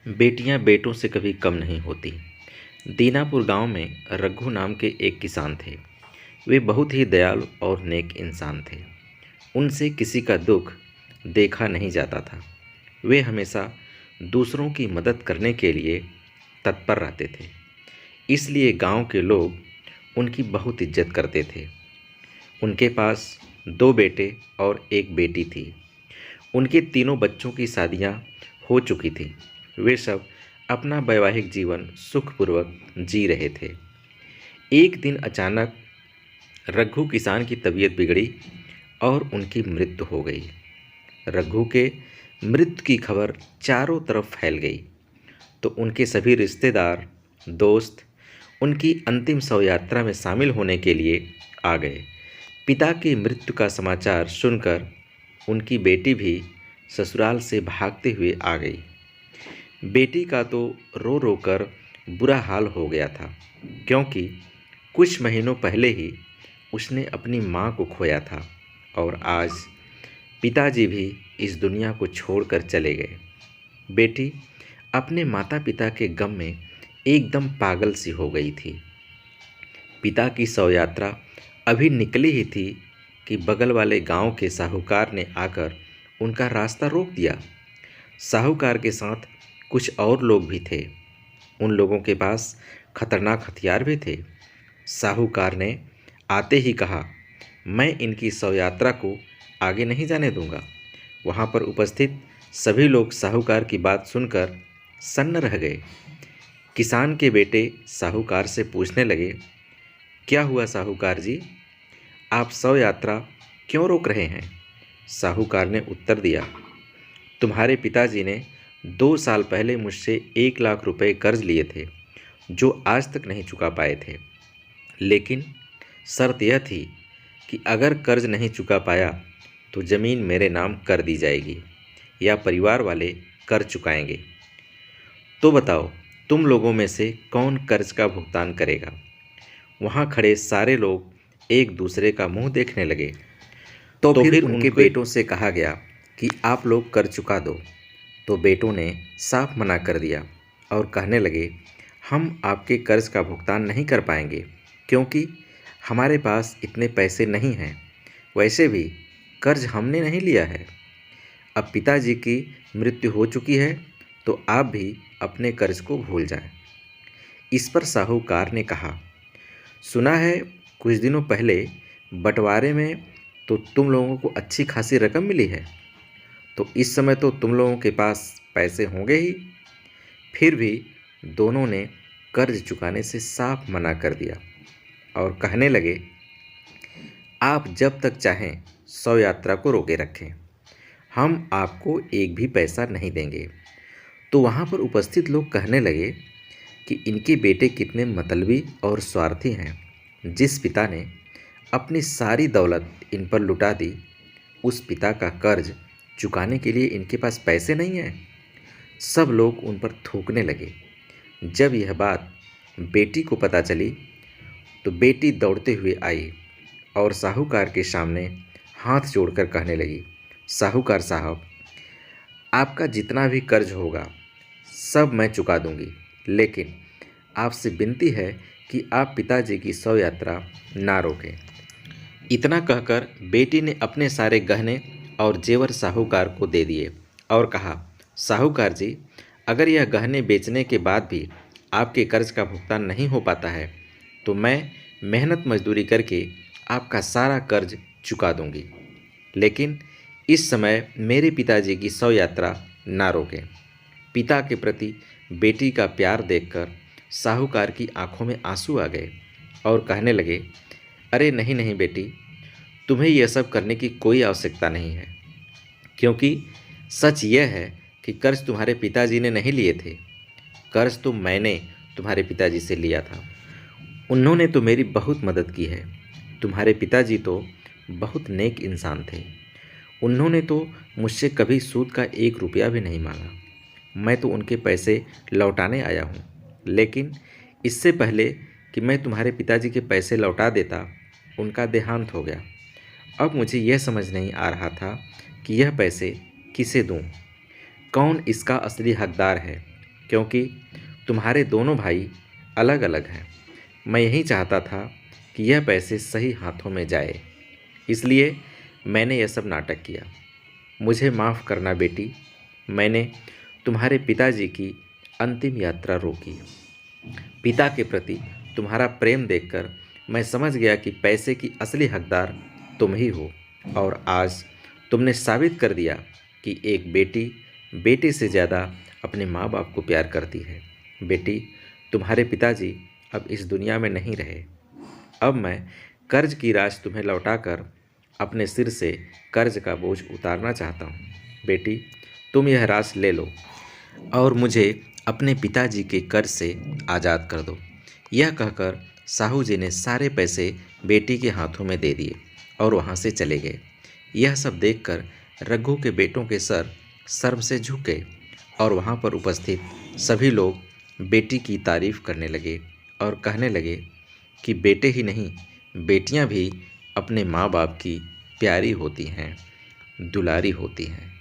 बेटियां बेटों से कभी कम नहीं होती। दीनापुर गांव में रघु नाम के एक किसान थे। वे बहुत ही दयालु और नेक इंसान थे। उनसे किसी का दुख देखा नहीं जाता था। वे हमेशा दूसरों की मदद करने के लिए तत्पर रहते थे। इसलिए गांव के लोग उनकी बहुत इज्जत करते थे। उनके पास दो बेटे और एक बेटी थी। उनके तीनों बच्चों की शादियां हो चुकी थीं। वे सब अपना वैवाहिक जीवन सुखपूर्वक जी रहे थे। एक दिन अचानक रघु किसान की तबीयत बिगड़ी और उनकी मृत्यु हो गई। रघु के मृत्यु की खबर चारों तरफ फैल गई तो उनके सभी रिश्तेदार, दोस्त उनकी अंतिम शव यात्रा में शामिल होने के लिए आ गए। पिता की मृत्यु का समाचार सुनकर उनकी बेटी भी ससुराल से भागते हुए आ गई। बेटी का तो रो रो कर बुरा हाल हो गया था, क्योंकि कुछ महीनों पहले ही उसने अपनी माँ को खोया था और आज पिताजी भी इस दुनिया को छोड़कर चले गए। बेटी अपने माता पिता के गम में एकदम पागल सी हो गई थी। पिता की शव यात्रा अभी निकली ही थी कि बगल वाले गांव के साहूकार ने आकर उनका रास्ता रोक दिया। साहूकार के साथ कुछ और लोग भी थे। उन लोगों के पास खतरनाक हथियार भी थे। साहूकार ने आते ही कहा, मैं इनकी शव यात्रा को आगे नहीं जाने दूंगा। वहां पर उपस्थित सभी लोग साहूकार की बात सुनकर सन्न रह गए। किसान के बेटे साहूकार से पूछने लगे, क्या हुआ साहूकार जी, आप शव यात्रा क्यों रोक रहे हैं? साहूकार ने उत्तर दिया, तुम्हारे पिताजी ने 2 साल पहले मुझसे 1 लाख रुपए कर्ज लिए थे, जो आज तक नहीं चुका पाए थे। लेकिन शर्त यह थी कि अगर कर्ज नहीं चुका पाया तो ज़मीन मेरे नाम कर दी जाएगी या परिवार वाले कर चुकाएंगे। तो बताओ, तुम लोगों में से कौन कर्ज का भुगतान करेगा? वहाँ खड़े सारे लोग एक दूसरे का मुंह देखने लगे। तो फिर उनके बेटों से कहा गया कि आप लोग कर चुका दो। तो बेटों ने साफ मना कर दिया और कहने लगे, हम आपके कर्ज का भुगतान नहीं कर पाएंगे, क्योंकि हमारे पास इतने पैसे नहीं हैं। वैसे भी कर्ज हमने नहीं लिया है। अब पिताजी की मृत्यु हो चुकी है तो आप भी अपने कर्ज को भूल जाएं। इस पर साहूकार ने कहा, सुना है कुछ दिनों पहले बंटवारे में तो तुम लोगों को अच्छी खासी रकम मिली है, तो इस समय तो तुम लोगों के पास पैसे होंगे ही। फिर भी दोनों ने कर्ज चुकाने से साफ मना कर दिया और कहने लगे, आप जब तक चाहें शव यात्रा को रोके रखें, हम आपको एक भी पैसा नहीं देंगे। तो वहाँ पर उपस्थित लोग कहने लगे कि इनके बेटे कितने मतलबी और स्वार्थी हैं। जिस पिता ने अपनी सारी दौलत इन पर लुटा दी, उस पिता का कर्ज चुकाने के लिए इनके पास पैसे नहीं हैं। सब लोग उन पर थूकने लगे। जब यह बात बेटी को पता चली तो बेटी दौड़ते हुए आई और साहूकार के सामने हाथ जोड़कर कहने लगी, साहूकार साहब, आपका जितना भी कर्ज होगा सब मैं चुका दूंगी, लेकिन आपसे विनती है कि आप पिताजी की शव यात्रा ना रोकें। इतना कहकर बेटी ने अपने सारे गहने और जेवर साहूकार को दे दिए और कहा, साहूकार जी, अगर यह गहने बेचने के बाद भी आपके कर्ज का भुगतान नहीं हो पाता है तो मैं मेहनत मजदूरी करके आपका सारा कर्ज चुका दूंगी, लेकिन इस समय मेरे पिताजी की शव यात्रा ना रोकें। पिता के प्रति बेटी का प्यार देखकर साहूकार की आंखों में आंसू आ गए और कहने लगे, अरे नहीं नहीं बेटी, तुम्हें यह सब करने की कोई आवश्यकता नहीं है, क्योंकि सच यह है कि कर्ज तुम्हारे पिताजी ने नहीं लिए थे। कर्ज तो मैंने तुम्हारे पिताजी से लिया था। उन्होंने तो मेरी बहुत मदद की है। तुम्हारे पिताजी तो बहुत नेक इंसान थे। उन्होंने तो मुझसे कभी सूद का 1 रुपया भी नहीं मांगा। मैं तो उनके पैसे लौटाने आया हूँ, लेकिन इससे पहले कि मैं तुम्हारे पिताजी के पैसे लौटा देता, उनका देहांत हो गया। अब मुझे यह समझ नहीं आ रहा था कि यह पैसे किसे दूँ, कौन इसका असली हकदार है। क्योंकि तुम्हारे दोनों भाई अलग अलग हैं। मैं यही चाहता था कि यह पैसे सही हाथों में जाए, इसलिए मैंने यह सब नाटक किया। मुझे माफ़ करना बेटी, मैंने तुम्हारे पिताजी की अंतिम यात्रा रोकी। पिता के प्रति तुम्हारा प्रेम देखकर मैं समझ गया कि पैसे की असली हकदार तुम ही हो, और आज तुमने साबित कर दिया कि एक बेटी बेटे से ज़्यादा अपने माँ बाप को प्यार करती है। बेटी, तुम्हारे पिताजी अब इस दुनिया में नहीं रहे। अब मैं कर्ज की राशि तुम्हें लौटाकर अपने सिर से कर्ज का बोझ उतारना चाहता हूँ। बेटी, तुम यह राशि ले लो और मुझे अपने पिताजी के कर्ज से आज़ाद कर दो। यह कहकर साहू जी ने सारे पैसे बेटी के हाथों में दे दिए और वहाँ से चले गए। यह सब देखकर रघु के बेटों के सर शर्म से झुक गए और वहाँ पर उपस्थित सभी लोग बेटी की तारीफ करने लगे और कहने लगे कि बेटे ही नहीं, बेटियाँ भी अपने माँ बाप की प्यारी होती हैं, दुलारी होती हैं।